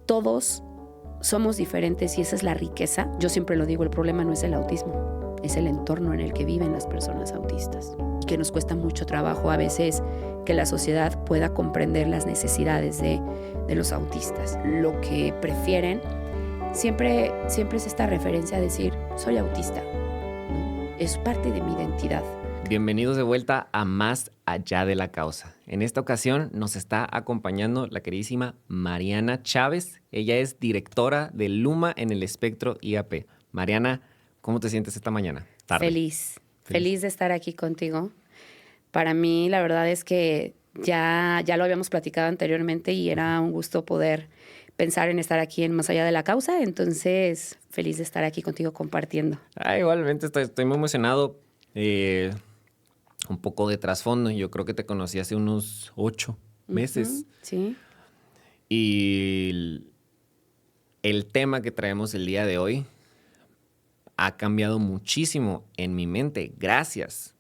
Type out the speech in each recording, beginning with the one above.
todos somos diferentes y esa es la riqueza. Yo siempre lo digo, el problema no es el autismo, es el entorno en el que viven las personas autistas, que nos cuesta mucho trabajo a veces que la sociedad pueda comprender las necesidades de los autistas. Lo que prefieren siempre es esta referencia a decir, soy autista, ¿no? Es parte de mi identidad. Bienvenidos de vuelta a Más Allá de la Causa. En esta ocasión nos está acompañando la queridísima Mariana Chávez. Ella es directora de Luma en el Espectro IAP. Mariana, ¿cómo te sientes esta mañana? Tarde. Feliz de estar aquí contigo. Para mí, la verdad es que ya lo habíamos platicado anteriormente y era un gusto poder pensar en estar aquí en Más Allá de la Causa. Entonces, feliz de estar aquí contigo compartiendo. Igualmente estoy muy emocionado. Un poco de trasfondo. Yo creo que te conocí hace unos 8 meses. Sí. Y el tema que traemos el día de hoy ha cambiado muchísimo en mi mente gracias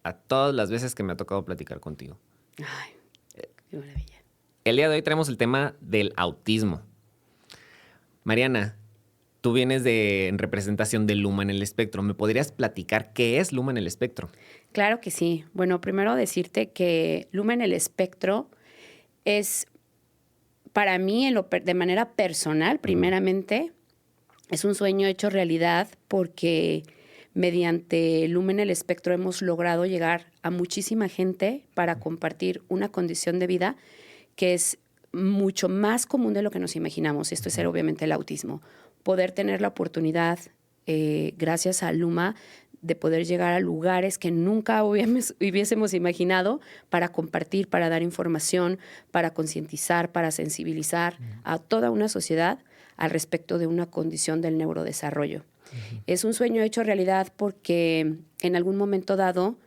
a todas las veces que me ha tocado platicar contigo. Ay, qué maravilla. El día de hoy traemos el tema del autismo. Mariana, tú vienes en representación de Luma en el Espectro. ¿Me podrías platicar qué es Luma en el Espectro? Claro que sí. Bueno, primero decirte que Luma en el Espectro es, para mí, de manera personal, primeramente, es un sueño hecho realidad porque mediante Luma en el Espectro hemos logrado llegar a muchísima gente para compartir una condición de vida que es mucho más común de lo que nos imaginamos. Esto es obviamente el autismo. Poder tener la oportunidad, gracias a Luma, de poder llegar a lugares que nunca hubiésemos imaginado para compartir, para dar información, para concientizar, para sensibilizar a toda una sociedad al respecto de una condición del neurodesarrollo. Es un sueño hecho realidad porque en algún momento dado,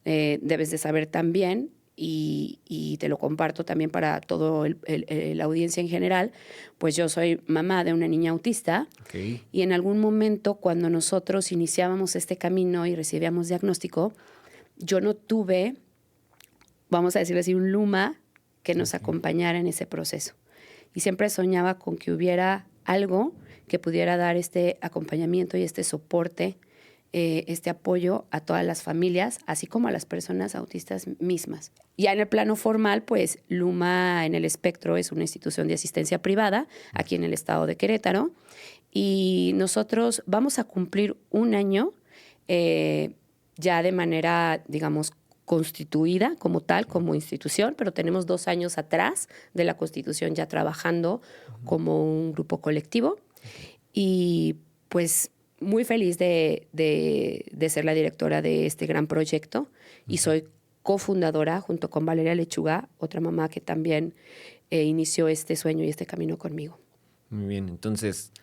debes de saber también, y te lo comparto también para toda la audiencia en general, pues yo soy mamá de una niña autista. Okay. Y en algún momento cuando nosotros iniciábamos este camino y recibíamos diagnóstico, yo no tuve, vamos a decirlo así, un Luma que nos acompañara en ese proceso. Y siempre soñaba con que hubiera algo que pudiera dar este acompañamiento y este soporte, este apoyo a todas las familias, así como a las personas autistas mismas. Ya en el plano formal, pues Luma en el Espectro es una institución de asistencia privada aquí en el estado de Querétaro y nosotros vamos a cumplir un año ya de manera, digamos, constituida como tal, como institución, pero tenemos 2 años atrás de la constitución ya trabajando como un grupo colectivo y pues muy feliz de ser la directora de este gran proyecto y soy cofundadora junto con Valeria Lechuga, otra mamá que también inició este sueño y este camino conmigo. Muy bien, entonces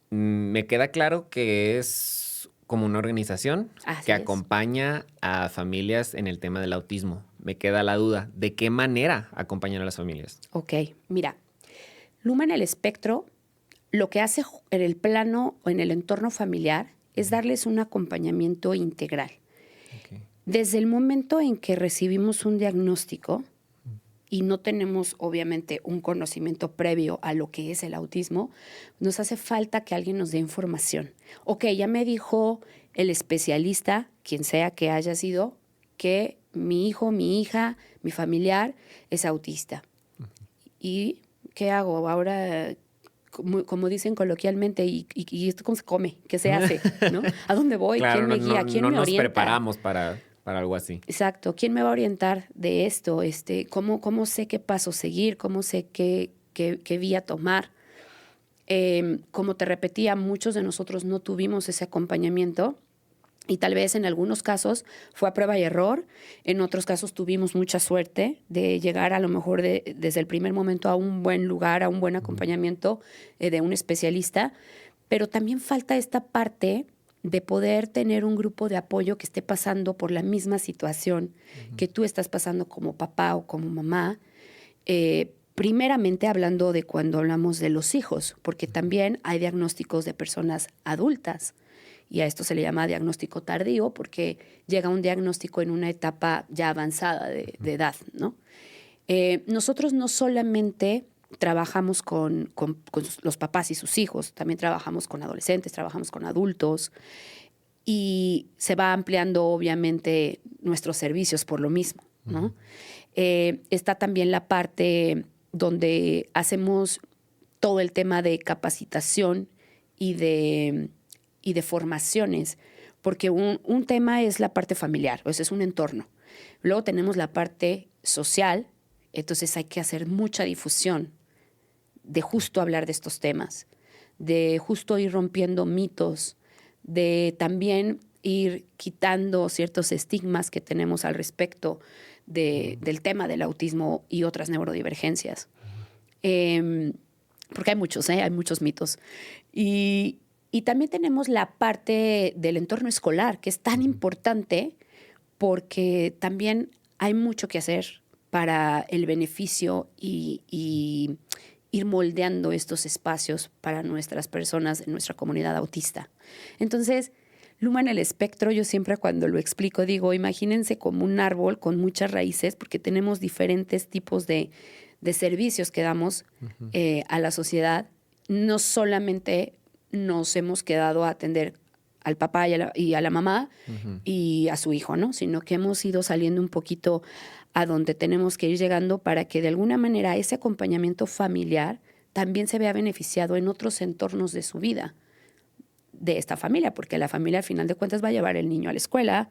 me queda claro que es como una organización que acompaña a familias en el tema del autismo. Me queda la duda, ¿de qué manera acompañan a las familias? Ok, mira, Luma en el Espectro lo que hace en el plano o en el entorno familiar es darles un acompañamiento integral. Okay. Desde el momento en que recibimos un diagnóstico y no tenemos, obviamente, un conocimiento previo a lo que es el autismo, nos hace falta que alguien nos dé información. Ok, ya me dijo el especialista, quien sea que haya sido, que mi hijo, mi hija, mi familiar es autista. ¿Y qué hago? Ahora, como dicen coloquialmente, ¿y esto cómo se come? ¿Qué se hace? ¿No? ¿A dónde voy? Claro, ¿Quién me guía? ¿Quién me orienta? No nos preparamos para algo así. Exacto. ¿Quién me va a orientar de esto? ¿Cómo sé qué paso seguir? ¿Cómo sé qué vía tomar? Como te repetía, muchos de nosotros no tuvimos ese acompañamiento y tal vez en algunos casos fue a prueba y error. En otros casos tuvimos mucha suerte de llegar a lo mejor desde el primer momento a un buen lugar, a un buen acompañamiento de un especialista. Pero también falta esta parte de poder tener un grupo de apoyo que esté pasando por la misma situación que tú estás pasando como papá o como mamá. Primeramente hablando de cuando hablamos de los hijos, porque también hay diagnósticos de personas adultas y a esto se le llama diagnóstico tardío porque llega un diagnóstico en una etapa ya avanzada de edad, ¿no? Nosotros no solamente trabajamos con los papás y sus hijos, también trabajamos con adolescentes, trabajamos con adultos y se va ampliando obviamente nuestros servicios por lo mismo, ¿no? Está también la parte donde hacemos todo el tema de capacitación y de formaciones, porque un tema es la parte familiar, o sea, es un entorno. Luego tenemos la parte social, entonces hay que hacer mucha difusión de justo hablar de estos temas, de justo ir rompiendo mitos, de también ir quitando ciertos estigmas que tenemos al respecto del tema del autismo y otras neurodivergencias. Porque hay muchos mitos. Y también tenemos la parte del entorno escolar, que es tan importante porque también hay mucho que hacer para el beneficio y ir moldeando estos espacios para nuestras personas en nuestra comunidad autista. Entonces, Luma en el espectro, yo siempre cuando lo explico digo, imagínense como un árbol con muchas raíces, porque tenemos diferentes tipos de servicios que damos a la sociedad. No solamente nos hemos quedado a atender al papá y a la mamá y a su hijo, ¿no? Sino que hemos ido saliendo un poquito a donde tenemos que ir llegando para que de alguna manera ese acompañamiento familiar también se vea beneficiado en otros entornos de su vida, de esta familia, porque la familia al final de cuentas va a llevar el niño a la escuela,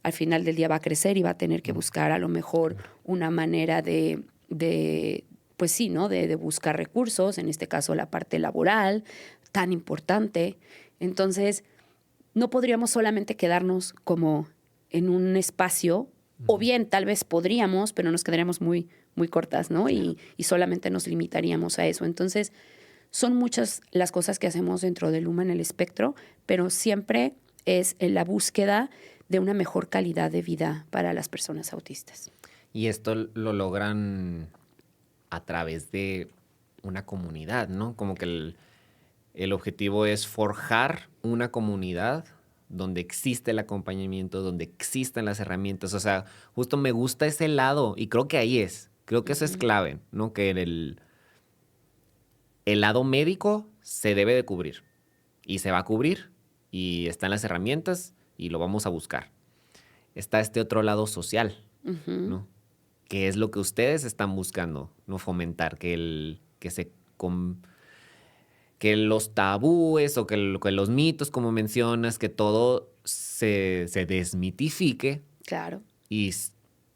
al final del día va a crecer y va a tener que buscar a lo mejor una manera pues sí, ¿no? De buscar recursos, en este caso la parte laboral, tan importante. Entonces, no podríamos solamente quedarnos como en un espacio, o bien tal vez podríamos, pero nos quedaríamos muy, muy cortas, ¿no? Y solamente nos limitaríamos a eso. Entonces, son muchas las cosas que hacemos dentro de Luma en el espectro, pero siempre es en la búsqueda de una mejor calidad de vida para las personas autistas. Y esto lo logran a través de una comunidad, ¿no? Como que el objetivo es forjar una comunidad donde existe el acompañamiento, donde existan las herramientas. O sea, justo me gusta ese lado y creo que ahí es. Creo que eso es clave, ¿no? Que el lado médico se debe de cubrir y se va a cubrir y están las herramientas y lo vamos a buscar. Está este otro lado social, ¿no? Que es lo que ustedes están buscando, ¿no? Fomentar, que los tabúes o que los mitos, como mencionas, que todo se desmitifique. Claro. Y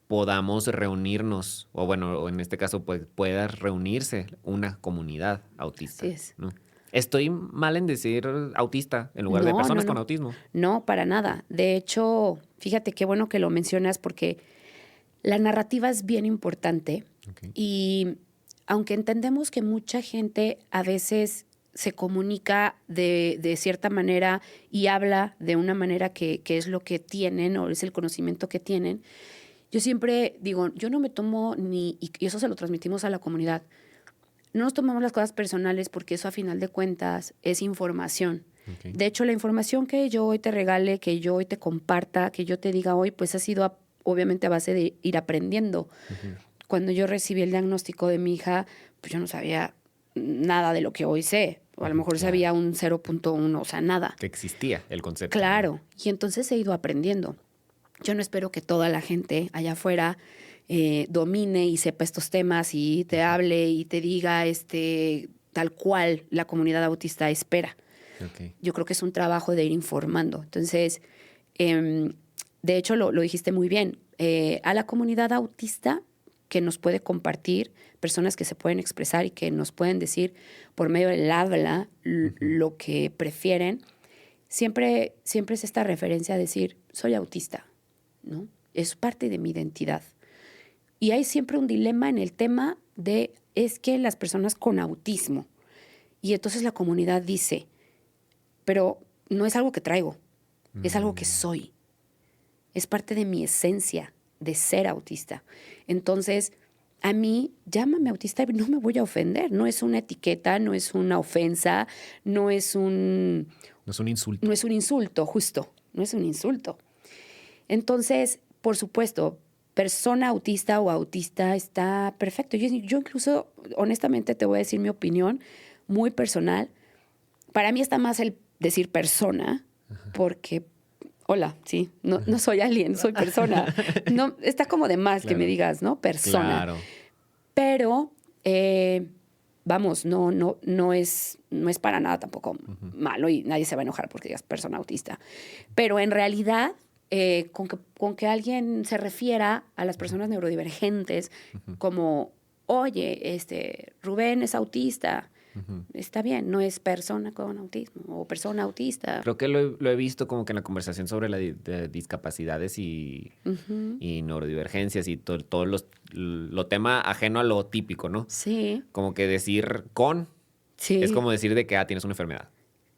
podamos reunirnos, o bueno, en este caso pues, pueda reunirse una comunidad autista. Así es. ¿No? Estoy mal en decir autista en lugar de personas con autismo. No, para nada. De hecho, fíjate qué bueno que lo mencionas porque la narrativa es bien importante. Okay. Y aunque entendemos que mucha gente a veces se comunica de cierta manera y habla de una manera que es lo que tienen o es el conocimiento que tienen, yo siempre digo, yo no me tomo y eso se lo transmitimos a la comunidad, no nos tomamos las cosas personales porque eso a final de cuentas es información. Okay. De hecho, la información que yo hoy te regale, que yo hoy te comparta, que yo te diga hoy, pues ha sido obviamente a base de ir aprendiendo. Cuando yo recibí el diagnóstico de mi hija, pues yo no sabía nada de lo que hoy sé. O a lo mejor sabía un 0.1, o sea, nada. Que existía el concepto. Claro. ¿No? Y entonces he ido aprendiendo. Yo no espero que toda la gente allá afuera domine y sepa estos temas y te hable y te diga tal cual la comunidad autista espera. Okay. Yo creo que es un trabajo de ir informando. Entonces, de hecho, lo dijiste muy bien. A la comunidad autista que nos puede compartir, personas que se pueden expresar y que nos pueden decir por medio del habla lo que prefieren, siempre es esta referencia a decir, soy autista, ¿no? Es parte de mi identidad. Y hay siempre un dilema en el tema de, es que las personas con autismo, y entonces la comunidad dice, pero no es algo que traigo, es algo que soy. Es parte de mi esencia de ser autista. Entonces, a mí, llámame autista y no me voy a ofender. No es una etiqueta, no es una ofensa, no es un... No es un insulto. No es un insulto, justo. No es un insulto. Entonces, por supuesto, persona autista o autista está perfecto. Yo incluso, honestamente, te voy a decir mi opinión muy personal. Para mí está más el decir persona, porque, hola, sí, no soy alien, soy persona. No, está como de más que me digas, ¿no? Persona. Claro. Pero, vamos, no es para nada tampoco malo y nadie se va a enojar porque digas persona autista. Pero en realidad, con que alguien se refiera a las personas neurodivergentes como, oye, Rubén es autista, está bien, no es persona con autismo o persona autista. Creo que lo he visto como que en la conversación sobre de discapacidades y neurodivergencias y todo lo tema ajeno a lo típico, ¿no? Sí, Como que decir con sí. es como decir de que tienes una enfermedad.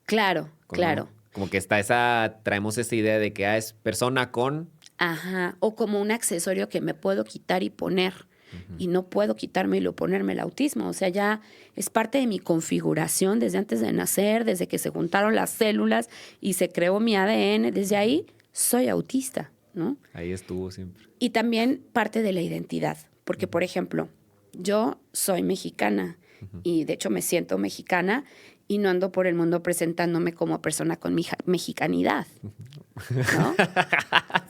Claro, claro. ¿No? Como que traemos esa idea de que es persona con... Ajá, o como un accesorio que me puedo quitar y poner. Y no puedo quitármelo y ponerme el autismo. O sea, ya es parte de mi configuración desde antes de nacer, desde que se juntaron las células y se creó mi ADN. Desde ahí soy autista, ¿no? Ahí estuvo siempre. Y también parte de la identidad. Porque, por ejemplo, yo soy mexicana y de hecho me siento mexicana y no ando por el mundo presentándome como persona con mi mexicanidad, ¿no?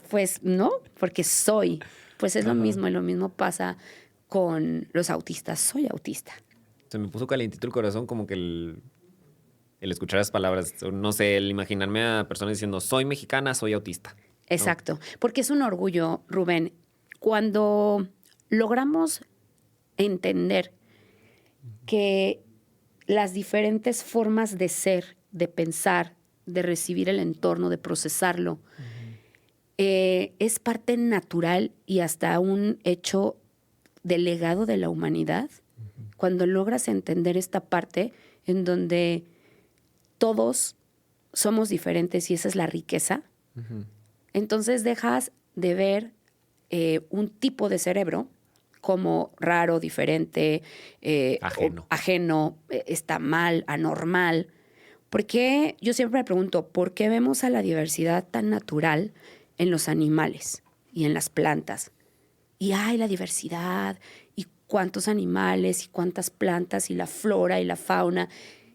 Pues no, porque soy. Pues es lo mismo y lo mismo pasa con los autistas. Soy autista. Se me puso calientito el corazón como que el escuchar las palabras, no sé, el imaginarme a personas diciendo soy mexicana, soy autista. Exacto, ¿no? Porque es un orgullo, Rubén, cuando logramos entender que las diferentes formas de ser, de pensar, de recibir el entorno, de procesarlo, es parte natural y hasta un hecho del legado de la humanidad. Cuando logras entender esta parte en donde todos somos diferentes y esa es la riqueza, entonces dejas de ver un tipo de cerebro como raro, diferente, ajeno, está mal, anormal. Porque yo siempre me pregunto, ¿por qué vemos a la diversidad tan natural en los animales y en las plantas? Y hay la diversidad, y cuántos animales, y cuántas plantas, y la flora y la fauna,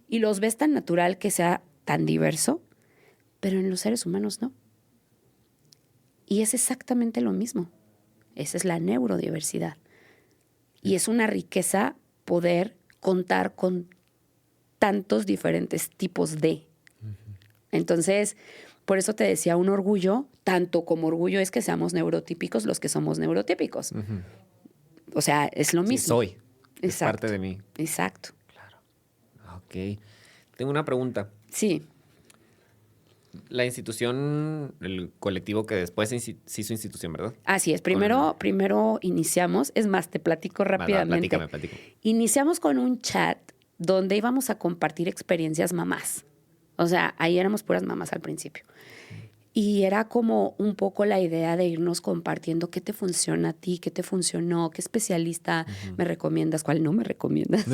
y los ves tan natural que sea tan diverso, pero en los seres humanos no. Y es exactamente lo mismo. Esa es la neurodiversidad. Y es una riqueza poder contar con tantos diferentes tipos de. Entonces, por eso te decía un orgullo, tanto como orgullo es que seamos neurotípicos los que somos neurotípicos. O sea, es lo mismo. Sí, soy. Exacto. Es parte de mí. Exacto. Claro. Ok. Tengo una pregunta. Sí. La institución, el colectivo que después se hizo institución, ¿verdad? Así es. Primero iniciamos, es más, te platico rápidamente. Platícame. Iniciamos con un chat donde íbamos a compartir experiencias mamás. O sea, ahí éramos puras mamás al principio. Y era como un poco la idea de irnos compartiendo qué te funciona a ti, qué te funcionó, qué especialista me recomiendas, cuál no me recomiendas.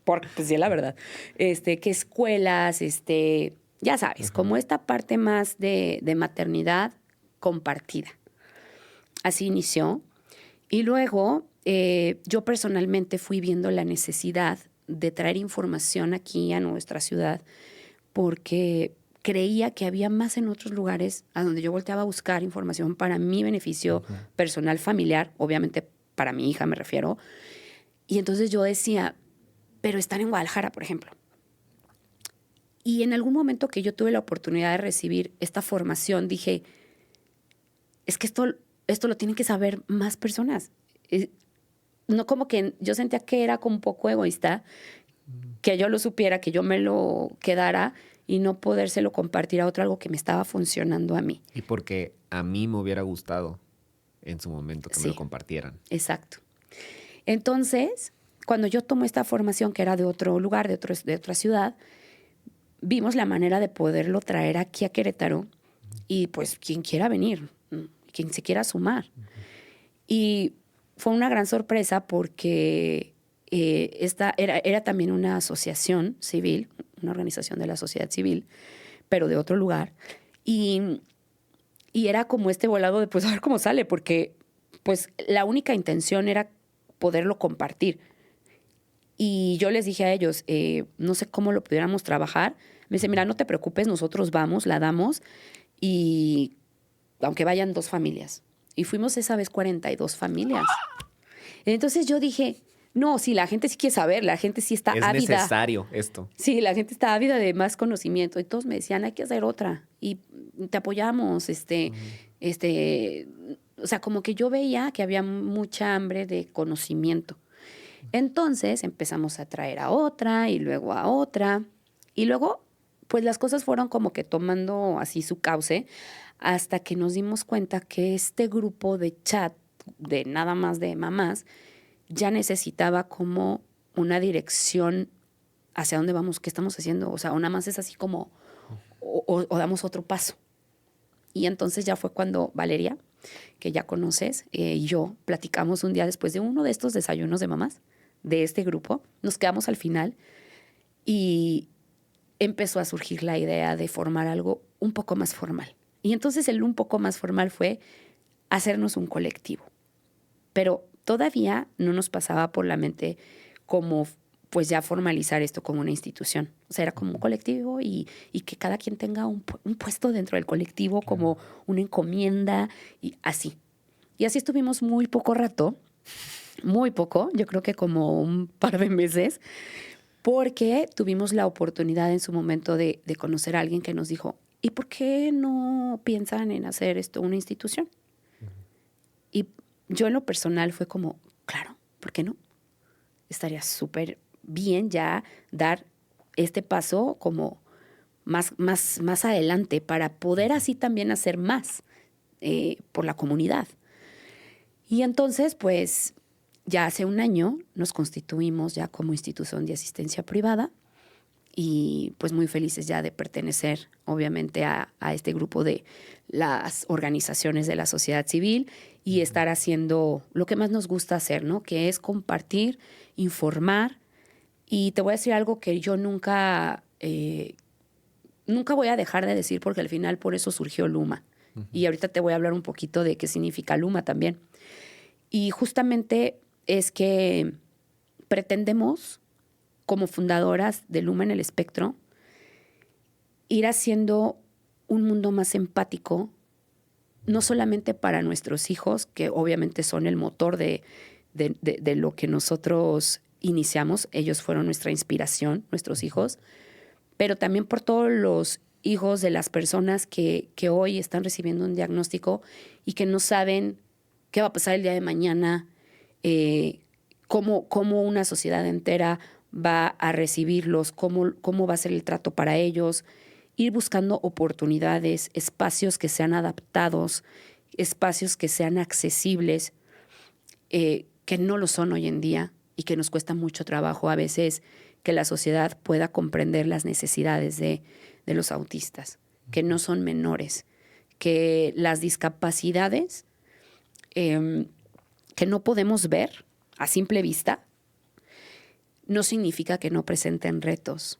Porque, pues sí, la verdad. Qué escuelas, ya sabes, como esta parte más de maternidad compartida. Así inició. Y luego yo personalmente fui viendo la necesidad de traer información aquí a nuestra ciudad porque creía que había más en otros lugares a donde yo volteaba a buscar información para mi beneficio personal, familiar, obviamente para mi hija me refiero. Y entonces yo decía, pero están en Guadalajara, por ejemplo. Y en algún momento que yo tuve la oportunidad de recibir esta formación, dije, es que esto lo tienen que saber más personas. No, como que yo sentía que era como un poco egoísta, que yo lo supiera, que yo me lo quedara y no podérselo compartir a otro, algo que me estaba funcionando a mí. Y porque a mí me hubiera gustado en su momento que me lo compartieran. Exacto. Entonces, cuando yo tomo esta formación, que era de otro lugar, de otra ciudad, vimos la manera de poderlo traer aquí a Querétaro y pues quien quiera venir, quien se quiera sumar. Y fue una gran sorpresa porque esta era también una asociación civil, una organización de la sociedad civil, pero de otro lugar. Y Y era como este volado de, pues, a ver cómo sale, porque, pues, la única intención era poderlo compartir. Y yo les dije a ellos, no sé cómo lo pudiéramos trabajar. Me dice, mira, no te preocupes, nosotros vamos, la damos, y aunque vayan 2 familias. Y fuimos esa vez 42 familias. Entonces yo dije, no, sí, la gente sí quiere saber, la gente sí está Es ávida. necesario esto. Sí, la gente está ávida de más conocimiento. Y todos me decían, hay que hacer otra. Y te apoyamos, o sea, como que yo veía que había mucha hambre de conocimiento. Entonces empezamos a traer a otra y luego a otra. Y luego, pues las cosas fueron como que tomando así su cauce hasta que nos dimos cuenta que este grupo de chat de nada más de mamás ya necesitaba como una dirección hacia dónde vamos, qué estamos haciendo. O sea, o nada más es así como, o damos otro paso. Y entonces ya fue cuando Valeria, que ya conoces, y yo platicamos un día después de uno de estos desayunos de mamás de este grupo. Nos quedamos al final y empezó a surgir la idea de formar algo un poco más formal. Y entonces el un poco más formal fue hacernos un colectivo. Pero todavía no nos pasaba por la mente como pues ya formalizar esto como una institución. O sea, era como un colectivo y que cada quien tenga un puesto dentro del colectivo, como una encomienda y así. Y así estuvimos muy poco rato, muy poco, yo creo que como un par de meses, porque tuvimos la oportunidad en su momento de conocer a alguien que nos dijo, ¿y por qué no piensan en hacer esto una institución? Y yo en lo personal fue como, claro, ¿por qué no? Estaría súper bien ya dar este paso como más adelante para poder así también hacer más por la comunidad. Y entonces, pues, ya hace un año nos constituimos ya como institución de asistencia privada y pues muy felices ya de pertenecer obviamente a este grupo de las organizaciones de la sociedad civil y estar haciendo lo que más nos gusta hacer, ¿no? Que es compartir, informar. Y te voy a decir algo que yo nunca voy a dejar de decir porque al final por eso surgió Luma. Y ahorita te voy a hablar un poquito de qué significa Luma también. Y justamente es que pretendemos, como fundadoras de Luma en el Espectro, ir haciendo un mundo más empático, no solamente para nuestros hijos, que obviamente son el motor de lo que nosotros iniciamos, ellos fueron nuestra inspiración, nuestros hijos, pero también por todos los hijos de las personas que hoy están recibiendo un diagnóstico y que no saben qué va a pasar el día de mañana, cómo una sociedad entera va a recibirlos, cómo va a ser el trato para ellos, ir buscando oportunidades, espacios que sean adaptados, espacios que sean accesibles, que no lo son hoy en día y que nos cuesta mucho trabajo a veces que la sociedad pueda comprender las necesidades de los autistas, que no son menores, que las discapacidades que no podemos ver a simple vista no significa que no presenten retos.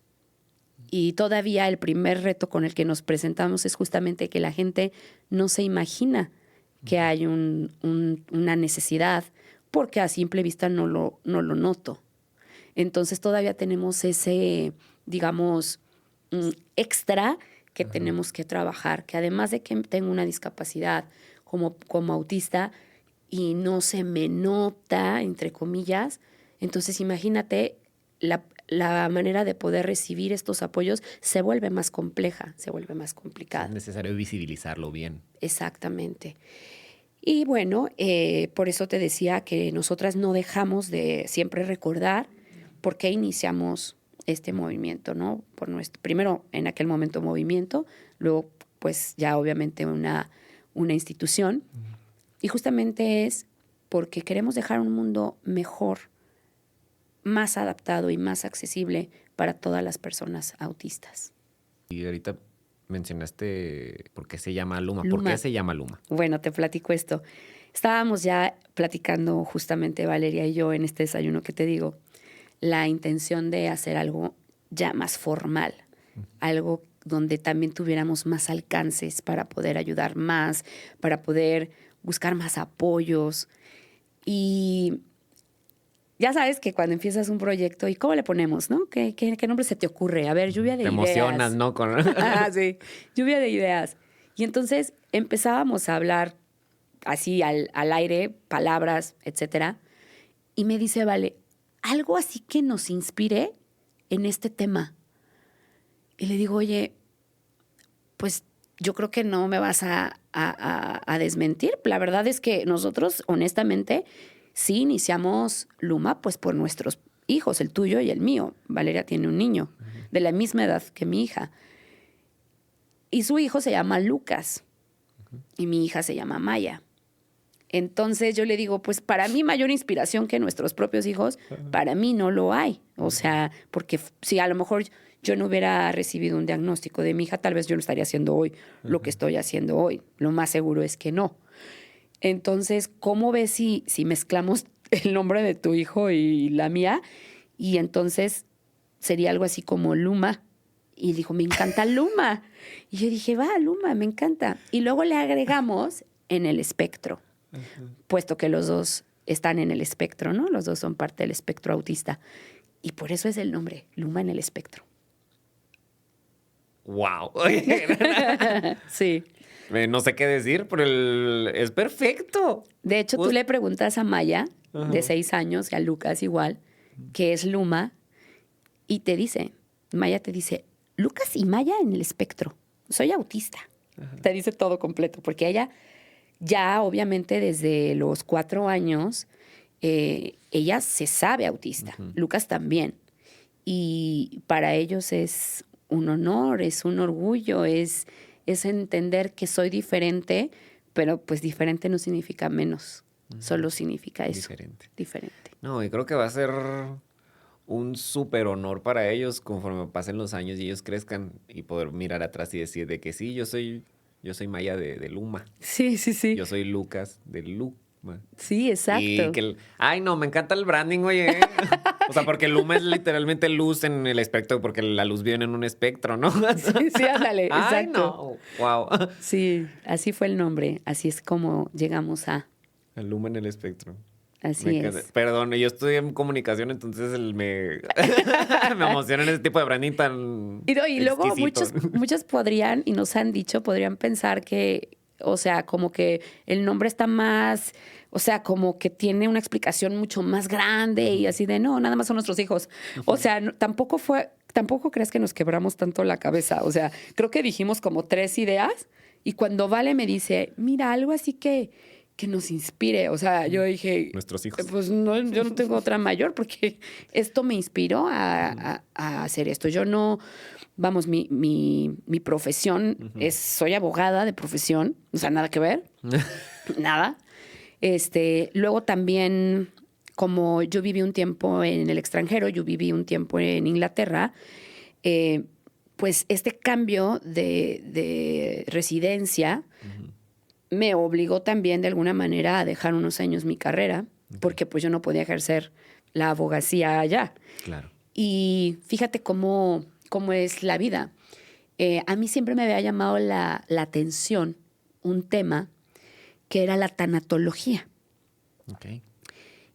Y todavía el primer reto con el que nos presentamos es justamente que la gente no se imagina que hay una necesidad porque a simple vista no lo noto. Entonces todavía tenemos ese, digamos, extra que tenemos que trabajar, que además de que tengo una discapacidad como autista y no se me nota, entre comillas, entonces imagínate la manera de poder recibir estos apoyos se vuelve más compleja, se vuelve más complicada. Es necesario visibilizarlo bien. Exactamente. Y bueno, por eso te decía que nosotras no dejamos de siempre recordar por qué iniciamos este movimiento, ¿no? Primero, en aquel momento, movimiento, luego, pues ya obviamente una institución. Y justamente es porque queremos dejar un mundo mejor, más adaptado y más accesible para todas las personas autistas. Y ahorita mencionaste por qué se llama Luma. Luma. ¿Por qué se llama Luma? Bueno, te platico esto. Estábamos ya platicando justamente Valeria y yo en este desayuno que te digo, la intención de hacer algo ya más formal, algo donde también tuviéramos más alcances para poder ayudar más, para poder buscar más apoyos. Y ya sabes que cuando empiezas un proyecto, ¿y cómo le ponemos, no? ¿Qué nombre se te ocurre? A ver, lluvia de Te ideas. emocionas, ¿no? Con... Sí, lluvia de ideas. Y entonces empezábamos a hablar así al aire, palabras, etcétera. Y me dice, Vale, algo así que nos inspire en este tema. Y le digo, oye, pues yo creo que no me vas a desmentir. La verdad es que nosotros, honestamente, sí iniciamos Luma pues por nuestros hijos, el tuyo y el mío. Valeria tiene un niño de la misma edad que mi hija. Y su hijo se llama Lucas y mi hija se llama Maya. Entonces yo le digo, pues para mí mayor inspiración que nuestros propios hijos, para mí no lo hay. O sea, porque si a lo mejor yo no hubiera recibido un diagnóstico de mi hija, tal vez yo no estaría haciendo hoy lo que estoy haciendo hoy. Lo más seguro es que no. Entonces, ¿cómo ves si mezclamos el nombre de tu hijo y la mía? Y entonces sería algo así como Luma. Y dijo, me encanta Luma. Y yo dije, va, Luma, me encanta. Y luego le agregamos en el espectro, puesto que los dos están en el espectro, ¿no? Los dos son parte del espectro autista. Y por eso es el nombre, Luma en el espectro. ¡Wow! Sí. No sé qué decir, pero es perfecto. De hecho, tú le preguntas a Maya, de 6 años, y a Lucas igual, qué es Luma, y te dice, Maya te dice, Lucas y Maya en el espectro. Soy autista. Te dice todo completo, porque ella ya obviamente desde los 4 años, ella se sabe autista. Lucas también. Y para ellos es un honor, es un orgullo, es entender que soy diferente, pero pues diferente no significa menos. Solo significa eso. Diferente. No, y creo que va a ser un súper honor para ellos conforme pasen los años y ellos crezcan y poder mirar atrás y decir de que sí, yo soy Maya de Luma. Sí, sí, sí. Yo soy Lucas de Luma. Sí, exacto. Y que ay, no, me encanta el branding, oye. O sea, porque Luma es literalmente luz en el espectro, porque la luz viene en un espectro, ¿no? Sí, sí, ándale, exacto. Ay, no, wow. Sí, así fue el nombre. Así es como llegamos a... El Luma en el espectro. Así es. Perdón, yo estudié en comunicación, entonces me emociona ese tipo de branding tan Y luego exquisito. muchos podrían, y nos han dicho, podrían pensar que, o sea, como que el nombre está más, o sea, como que tiene una explicación mucho más grande y así de, no, nada más son nuestros hijos. O sea, tampoco crees que nos quebramos tanto la cabeza. O sea, creo que dijimos como 3 ideas y cuando Vale me dice, mira, algo así que nos inspire. O sea, yo dije... Nuestros hijos. Pues no, yo no tengo otra mayor porque esto me inspiró a hacer esto. Yo no... Vamos, mi profesión soy abogada de profesión. O sea, nada que ver. Nada. Luego también, como yo viví un tiempo en el extranjero, yo viví un tiempo en Inglaterra, pues este cambio de residencia me obligó también de alguna manera a dejar unos años mi carrera, porque pues yo no podía ejercer la abogacía allá. Claro. Y fíjate cómo es la vida. A mí siempre me había llamado la atención un tema que era la tanatología. Okay.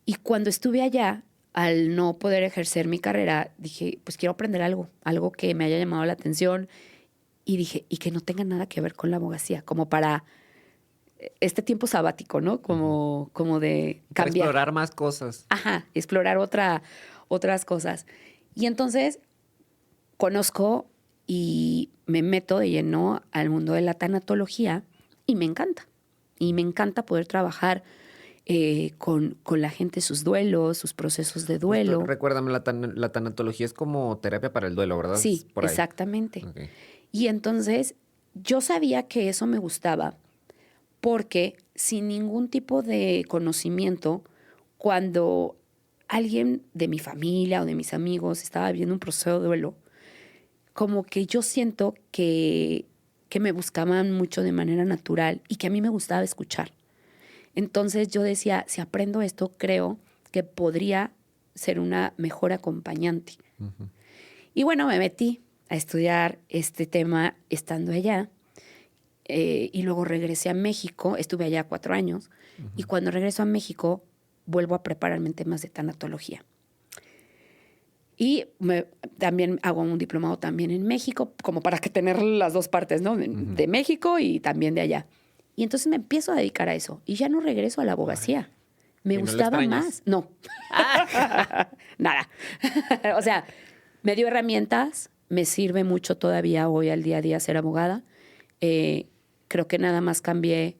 Y cuando estuve allá, al no poder ejercer mi carrera, dije, pues quiero aprender algo que me haya llamado la atención. Y dije, y que no tenga nada que ver con la abogacía, como para este tiempo sabático, ¿no? Como de cambiar. Para explorar más cosas. Ajá, explorar otras cosas. Y entonces conozco y me meto de lleno al mundo de la tanatología y me encanta. Y me encanta poder trabajar con la gente, sus duelos, sus procesos de duelo. Recuérdame, la tanatología es como terapia para el duelo, ¿verdad? Sí, por ahí. Exactamente. Okay. Y entonces yo sabía que eso me gustaba porque sin ningún tipo de conocimiento, cuando alguien de mi familia o de mis amigos estaba viviendo un proceso de duelo, como que yo siento que me buscaban mucho de manera natural y que a mí me gustaba escuchar. Entonces yo decía, si aprendo esto, creo que podría ser una mejor acompañante. Y bueno, me metí a estudiar este tema estando allá. Y luego regresé a México, estuve allá 4 años, y cuando regreso a México vuelvo a prepararme en temas de tanatología. Y también hago un diplomado también en México, como para que tener las dos partes, ¿no? De México y también de allá. Y entonces me empiezo a dedicar a eso, y ya no regreso a la abogacía. Me gustaba más. No. Nada. O sea, me dio herramientas, me sirve mucho todavía hoy al día a día ser abogada. Creo que nada más cambié.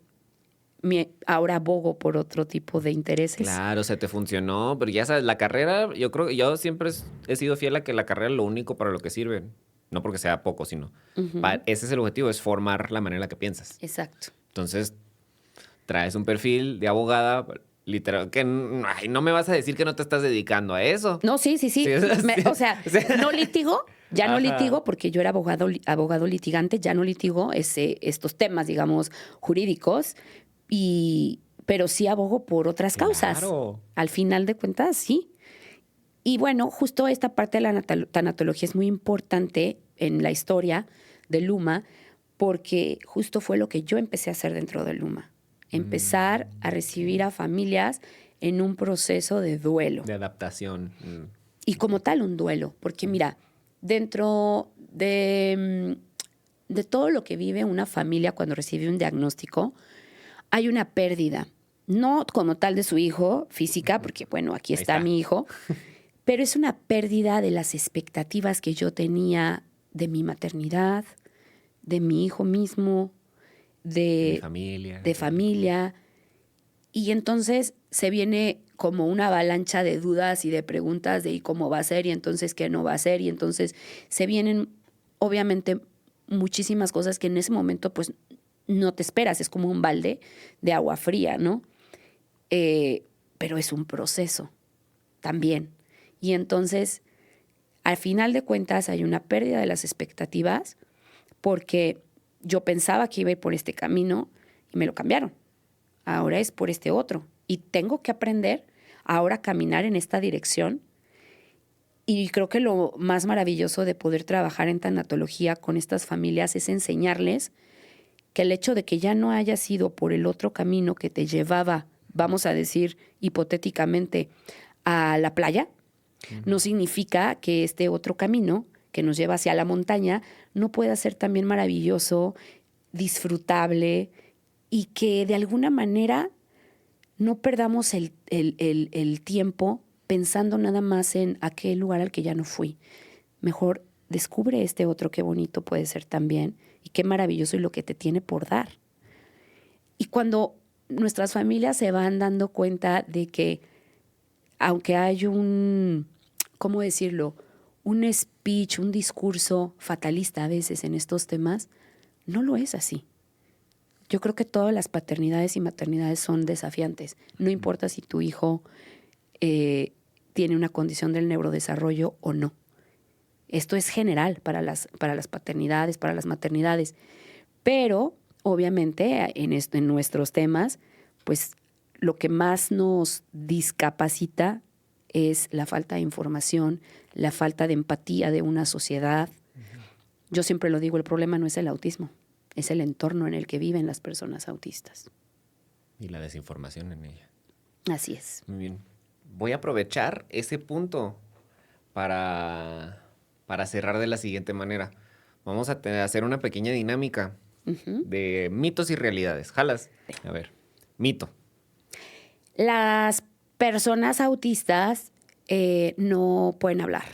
Ahora abogo por otro tipo de intereses. Claro, o sea, te funcionó, pero ya sabes, la carrera, yo creo que yo siempre he sido fiel a que la carrera es lo único para lo que sirve. No porque sea poco, sino ese es el objetivo, es formar la manera en la que piensas. Exacto. Entonces, traes un perfil de abogada, literal, que ay, no me vas a decir que no te estás dedicando a eso. No, sí. O sea, no litigo, ya no litigo porque yo era abogado litigante, ya no litigo estos temas, digamos, jurídicos, pero sí abogo por otras causas. Al final de cuentas, sí. Y bueno, justo esta parte de la tanatología es muy importante en la historia de Luma porque justo fue lo que yo empecé a hacer dentro de Luma. Empezar a recibir a familias en un proceso de duelo. De adaptación. Y como tal, un duelo. Porque mira, dentro de todo lo que vive una familia cuando recibe un diagnóstico, hay una pérdida. No como tal de su hijo física, porque bueno, aquí está mi hijo, pero es una pérdida de las expectativas que yo tenía de mi maternidad, de mi hijo mismo, de familia. Y entonces se viene como una avalancha de dudas y de preguntas de ¿y cómo va a ser? Y entonces ¿qué no va a ser? Y entonces se vienen obviamente muchísimas cosas que en ese momento pues no te esperas. Es como un balde de agua fría, ¿no? Pero es un proceso también. Y entonces, al final de cuentas, hay una pérdida de las expectativas porque yo pensaba que iba a ir por este camino y me lo cambiaron. Ahora es por este otro. Y tengo que aprender ahora a caminar en esta dirección. Y creo que lo más maravilloso de poder trabajar en tanatología con estas familias es enseñarles que el hecho de que ya no haya sido por el otro camino que te llevaba, vamos a decir hipotéticamente, a la playa, no significa que este otro camino que nos lleva hacia la montaña no pueda ser también maravilloso, disfrutable y que de alguna manera no perdamos el tiempo pensando nada más en aquel lugar al que ya no fui. Mejor descubre este otro, qué bonito puede ser también y qué maravilloso y lo que te tiene por dar. Y cuando nuestras familias se van dando cuenta de que aunque hay ¿cómo decirlo? Un speech, un discurso fatalista a veces en estos temas, no lo es así. Yo creo que todas las paternidades y maternidades son desafiantes. No importa si tu hijo tiene una condición del neurodesarrollo o no. Esto es general para las paternidades, para las maternidades. Pero, obviamente, en nuestros temas, pues lo que más nos discapacita es la falta de información, la falta de empatía de una sociedad. Yo siempre lo digo, el problema no es el autismo, es el entorno en el que viven las personas autistas. Y la desinformación en ella. Así es. Muy bien. Voy a aprovechar ese punto para cerrar de la siguiente manera. Vamos a hacer una pequeña dinámica de mitos y realidades. ¿Jalas? A ver, mito. Las personas autistas no pueden hablar.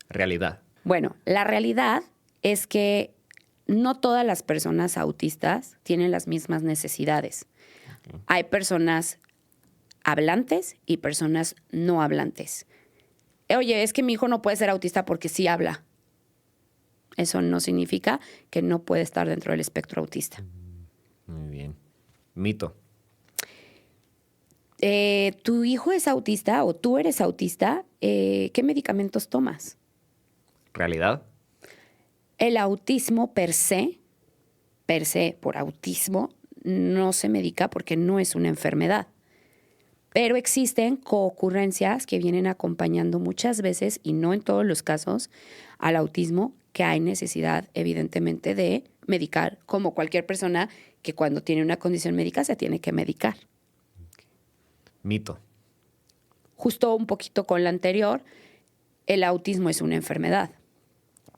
Realidad. Bueno, la realidad es que no todas las personas autistas tienen las mismas necesidades. Okay. Hay personas hablantes y personas no hablantes. Oye, es que mi hijo no puede ser autista porque sí habla. Eso no significa que no puede estar dentro del espectro autista. Muy bien. Mito. ¿Tu hijo es autista o tú eres autista? ¿Qué medicamentos tomas? ¿Realidad? El autismo per se, por autismo, no se medica porque no es una enfermedad. Pero existen coocurrencias que vienen acompañando muchas veces, y no en todos los casos, al autismo, que hay necesidad, evidentemente, de medicar, como cualquier persona que cuando tiene una condición médica se tiene que medicar. Mito. Justo un poquito con la anterior, el autismo es una enfermedad.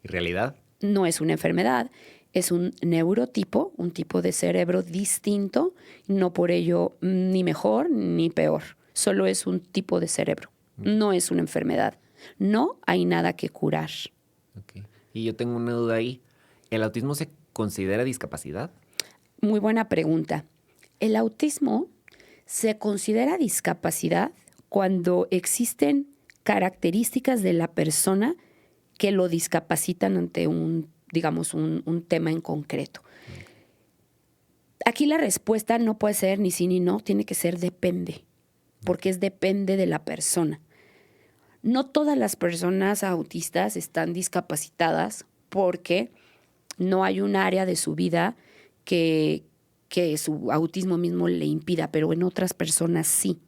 ¿Y realidad? No es una enfermedad, es un neurotipo, un tipo de cerebro distinto, no por ello ni mejor ni peor, solo es un tipo de cerebro, no es una enfermedad, no hay nada que curar. Okay. Y yo tengo una duda ahí. ¿El autismo se considera discapacidad? Muy buena pregunta. El autismo se considera discapacidad cuando existen características de la persona que lo discapacitan ante un tema en concreto. Aquí la respuesta no puede ser ni sí ni no, tiene que ser depende, porque depende de la persona. No todas las personas autistas están discapacitadas porque no hay un área de su vida que su autismo mismo le impida, pero en otras personas sí.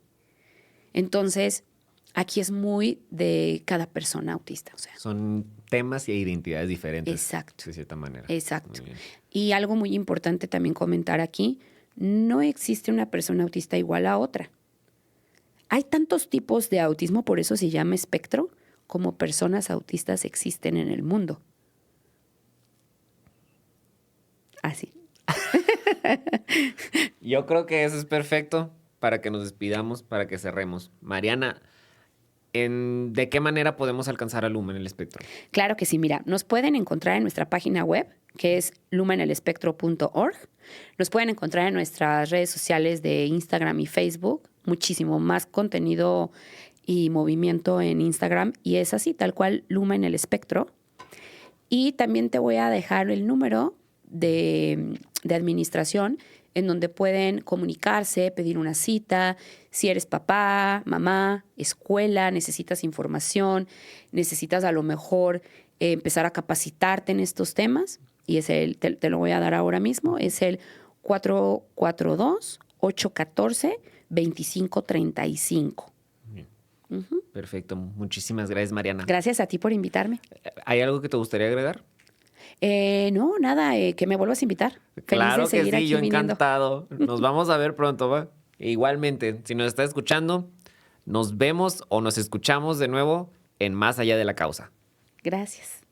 Entonces, aquí es muy de cada persona autista. O sea. Son temas y identidades diferentes. Exacto. De cierta manera. Exacto. Muy bien. Y algo muy importante también comentar aquí, no existe una persona autista igual a otra. Hay tantos tipos de autismo, por eso se llama espectro, como personas autistas existen en el mundo. Así. Yo creo que eso es perfecto para que nos despidamos, para que cerremos. Mariana, ¿de qué manera podemos alcanzar a Luma en el espectro? Claro que sí, mira, nos pueden encontrar en nuestra página web, que es lumaenelespectro.org. Nos pueden encontrar en nuestras redes sociales de Instagram y Facebook, muchísimo más contenido y movimiento en Instagram, y es así, tal cual, Luma en el Espectro. Y también te voy a dejar el número de administración en donde pueden comunicarse, pedir una cita, si eres papá, mamá, escuela, necesitas información, necesitas a lo mejor empezar a capacitarte en estos temas, y es te lo voy a dar ahora mismo, es el 442-814-2535. Uh-huh. Perfecto, muchísimas gracias, Mariana. Gracias a ti por invitarme. ¿Hay algo que te gustaría agregar? No, nada, que me vuelvas a invitar. Claro Feliz de seguir que sí, aquí yo viniendo. encantado. Nos vamos a ver pronto, ¿va? Igualmente, si nos estás escuchando, nos vemos o nos escuchamos de nuevo en Más Allá de la Causa. Gracias.